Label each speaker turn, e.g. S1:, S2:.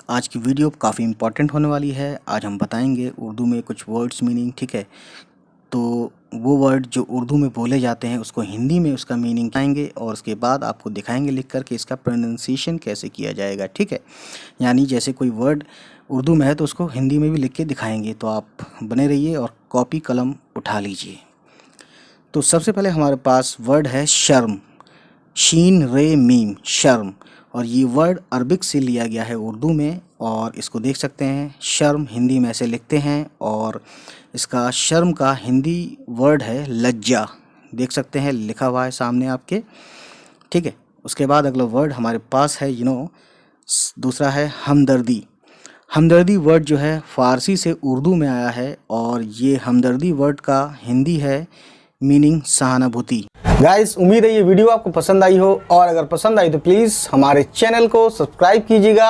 S1: आज की वीडियो काफ़ी इम्पोर्टेंट होने वाली है। आज हम बताएंगे उर्दू में कुछ वर्ड्स मीनिंग, ठीक है। तो वो वर्ड जो उर्दू में बोले जाते हैं उसको हिंदी में उसका मीनिंग बताएंगे और उसके बाद आपको दिखाएंगे लिख कर कि इसका प्रोनाउंसिएशन कैसे किया जाएगा, ठीक है। यानी जैसे कोई वर्ड उर्दू में है तो उसको हिंदी में भी लिख के दिखाएंगे। तो आप बने रहिए और कॉपी कलम उठा लीजिए। तो सबसे पहले हमारे पास वर्ड है शर्म, शीन रे मीम, शर्म। और ये वर्ड अरबिक से लिया गया है उर्दू में, और इसको देख सकते हैं शर्म हिंदी में ऐसे लिखते हैं। और इसका शर्म का हिंदी वर्ड है लज्जा, देख सकते हैं लिखा हुआ है सामने आपके, ठीक है। उसके बाद अगला वर्ड हमारे पास है दूसरा है हमदर्दी। हमदर्दी वर्ड जो है फ़ारसी से उर्दू में आया है और ये हमदर्दी वर्ड का हिंदी है मीनिंग सहानुभूति।
S2: गाइस, उम्मीद है ये वीडियो आपको पसंद आई हो, और अगर पसंद आई तो प्लीज़ हमारे चैनल को सब्सक्राइब कीजिएगा